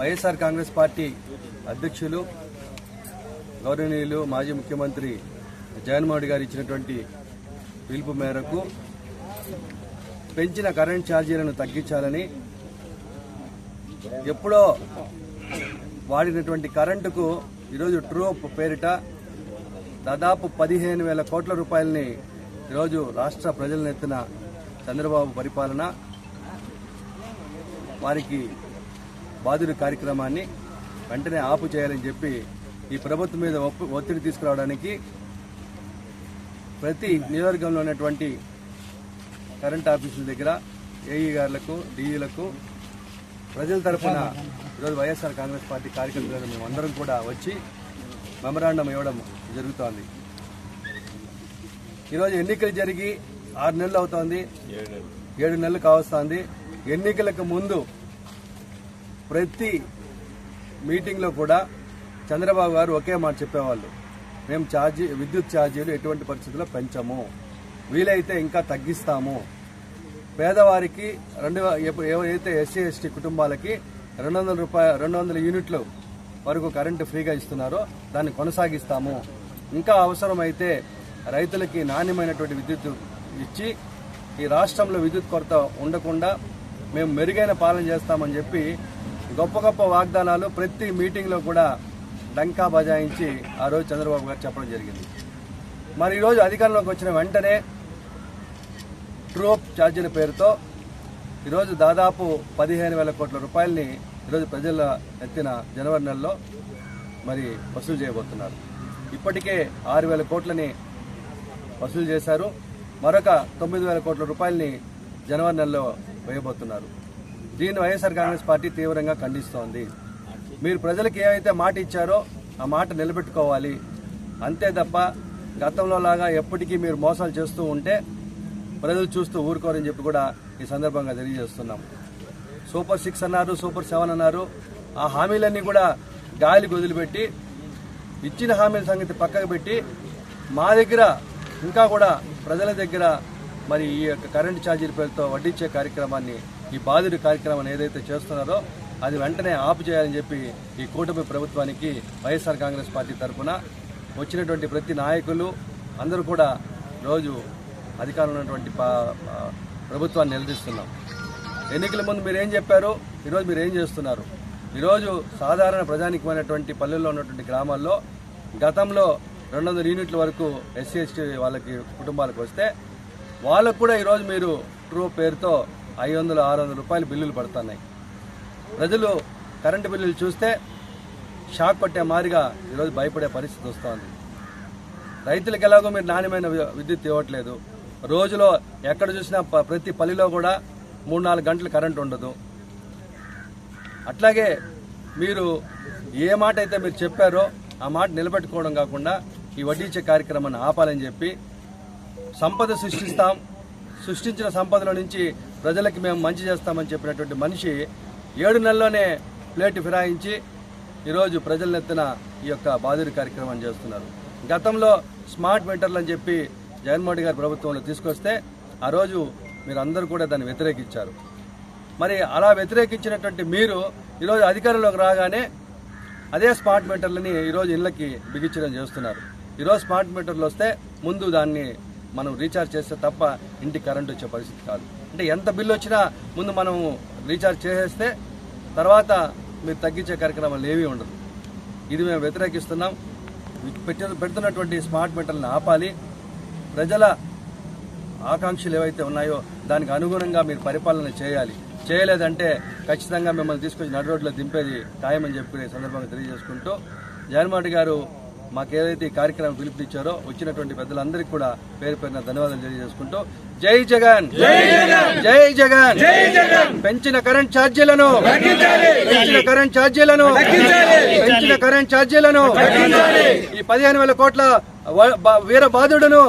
YSR Congress party అధ్యక్షులు గౌరవనీయులు మాజీ ముఖ్యమంత్రి జగన్మోహన్ రెడ్డి గారు ఇచ్చినటువంటి పిలుపు మేరకు పెంచిన కరెంట్ ఛార్జీలను తగ్గించాలని, ఎప్పుడో వాడినటువంటి కరెంటుకు ఈరోజు ట్రూఅప్ పేరిట దాదాపు 15,000 కోట్ల రూపాయలని ఈరోజు రాష్ట్ర ప్రజలనెత్తిన చంద్రబాబు పరిపాలన వారికి బాధితుల కార్యక్రమాన్ని వెంటనే ఆపు చేయాలని చెప్పి ఈ ప్రభుత్వం మీద ఒత్తిడి తీసుకురావడానికి ప్రతి నియోజకవర్గంలో ఉన్నటువంటి కరెంట్ ఆఫీసుల దగ్గర ఏఈ గారులకు, డీఈలకు ప్రజల తరఫున ఈరోజు వైఎస్ఆర్ కాంగ్రెస్ పార్టీ కార్యకర్తలను మేమందరం కూడా వచ్చి మెమరాండం ఇవ్వడం జరుగుతోంది. ఈరోజు ఎన్నికలు జరిగి 6 నెలలు అవుతోంది, 7 నెలలు కావస్తోంది. ఎన్నికలకు ముందు ప్రతి మీటింగ్లో కూడా చంద్రబాబు గారు ఒకే మాట చెప్పేవాళ్ళు, మేము విద్యుత్ ఛార్జీలు ఎటువంటి పరిస్థితుల్లో పెంచము, వీలైతే ఇంకా తగ్గిస్తాము. పేదవారికి ఏవైతే ఎస్సీ ఎస్టీ కుటుంబాలకి 200 యూనిట్లు వరకు కరెంటు ఫ్రీగా ఇస్తున్నారో దాన్ని కొనసాగిస్తాము. ఇంకా అవసరమైతే రైతులకి నాణ్యమైనటువంటి విద్యుత్ ఇచ్చి ఈ రాష్ట్రంలో విద్యుత్ కొరత ఉండకుండా మేము మెరుగైన పాలన చేస్తామని చెప్పి గొప్ప గొప్ప వాగ్దానాలు ప్రతి మీటింగ్లో కూడా డంకా బజాయించి ఆ రోజు చంద్రబాబు గారు చెప్పడం జరిగింది. మరి ఈరోజు అధికారంలోకి వచ్చిన వెంటనే ట్రూఅప్ ఛార్జీల పేరుతో ఈరోజు దాదాపు 15,000 కోట్ల రూపాయలని ఈరోజు ప్రజల ఎత్తిన జనవరి నెలలో మరి వసూలు చేయబోతున్నారు. ఇప్పటికే 6,000 కోట్లని వసూలు చేశారు. మరొక 9,000 కోట్ల రూపాయలని జనవరి నెలలో వేయబోతున్నారు. దీన్ని వైఎస్ఆర్ కాంగ్రెస్ పార్టీ తీవ్రంగా ఖండిస్తోంది. మీరు ప్రజలకు ఏమైతే మాట ఇచ్చారో ఆ మాట నిలబెట్టుకోవాలి, అంతే తప్ప గతంలో లాగా ఎప్పటికీ మీరు మోసాలు చేస్తూ ఉంటే ప్రజలు చూస్తూ ఊరుకోరని చెప్పి కూడా ఈ సందర్భంగా తెలియజేస్తున్నాం. సూపర్ 6 అన్నారు, సూపర్ 7 అన్నారు. ఆ హామీలన్నీ కూడా గాలికి వదిలిపెట్టి ఇచ్చిన హామీల సంగతి పక్కకు పెట్టి మా దగ్గర ఇంకా కూడా ప్రజల దగ్గర మరి ఈ యొక్క కరెంటు ఛార్జీల పేరుతో వడ్డిచ్చే కార్యక్రమాన్ని, ఈ బాధితుడి కార్యక్రమాన్ని ఏదైతే చేస్తున్నారో అది వెంటనే ఆపు చేయాలని చెప్పి ఈ కూటమి ప్రభుత్వానికి వైఎస్ఆర్ కాంగ్రెస్ పార్టీ తరఫున వచ్చినటువంటి ప్రతి నాయకులు అందరూ కూడా రోజు అధికారంలో ఉన్నటువంటి ప్రభుత్వాన్ని నిలదీస్తున్నాం. ఎన్నికల ముందు మీరేం చెప్పారు, ఈరోజు మీరు ఏం చేస్తున్నారు? ఈరోజు సాధారణ ప్రజానికమైనటువంటి పల్లెల్లో ఉన్నటువంటి గ్రామాల్లో గతంలో 200 యూనిట్ల వరకు ఎస్సీ ఎస్టీ వాళ్ళకి కుటుంబాలకు వస్తే వాళ్ళకు కూడా ఈరోజు మీరు ట్రూ పేరుతో 500-600 రూపాయలు బిల్లులు పడుతున్నాయి. ప్రజలు కరెంటు బిల్లులు చూస్తే షాక్ కొట్టే మారిగా ఈరోజు భయపడే పరిస్థితి వస్తోంది. రైతులకు ఎలాగో మీరు నాణ్యమైన విద్యుత్ ఇవ్వట్లేదు. రోజులో ఎక్కడ చూసినా ప్రతి పల్లెలో కూడా 3-4 గంటలు కరెంటు ఉండదు. అట్లాగే మీరు ఏ మాట అయితే మీరు చెప్పారో ఆ మాట నిలబెట్టుకోవడం కాకుండా ఈ వడ్డీచ్చే కార్యక్రమాన్ని ఆపాలని చెప్పి సంపద సృష్టిస్తాం, సృష్టించిన సంపదల నుంచి ప్రజలకి మేము మంచి చేస్తామని చెప్పినటువంటి మనిషి 7 నెలల్లోనే ప్లేటు ఫిరాయించి ఈరోజు ప్రజలనెత్తిన ఈ యొక్క బాధితుడి కార్యక్రమాన్ని చేస్తున్నారు. గతంలో స్మార్ట్ మీటర్లు అని చెప్పి జగన్మోహన్ రెడ్డి గారి ప్రభుత్వంలో తీసుకొస్తే ఆ రోజు మీరు అందరూ కూడా దాన్ని వ్యతిరేకించారు. మరి అలా వ్యతిరేకించినటువంటి మీరు ఈరోజు అధికారంలోకి రాగానే అదే స్మార్ట్ మీటర్లని ఈరోజు ఇళ్లకి బిగించడం చేస్తున్నారు. ఈరోజు స్మార్ట్ మీటర్లు వస్తే ముందు దాన్ని మనం రీఛార్జ్ చేస్తే తప్ప ఇంటికి కరెంట్ వచ్చే పరిస్థితి కాదు. అంటే ఎంత బిల్లు వచ్చినా ముందు మనం రీఛార్జ్ చేసేస్తే తర్వాత మీరు తగ్గించే కార్యక్రమాలు ఏమీ ఉండదు. ఇది మేము వ్యతిరేకిస్తున్నాం. పెడుతున్నటువంటి స్మార్ట్ మీటర్లను ఆపాలి. ప్రజల ఆకాంక్షలు ఏవైతే ఉన్నాయో దానికి అనుగుణంగా మీరు పరిపాలన చేయాలి. చేయలేదంటే ఖచ్చితంగా మిమ్మల్ని తీసుకొచ్చి నడు రోడ్లో దింపేది ఖాయమని చెప్పి సందర్భంగా తెలియజేసుకుంటూ జగన్మోహన్ రెడ్డి గారు మాకేదైతే ఈ కార్యక్రమం పిలుపునిచ్చారో వచ్చినటువంటి పెద్దలందరికీ కూడా పేరు పేరున ధన్యవాదాలు తెలియజేసుకుంటూ జై జగన్, జై జగన్. పెంచిన కరెంట్ ఛార్జీలను ఈ 15,000 కోట్ల వీర బాధుడును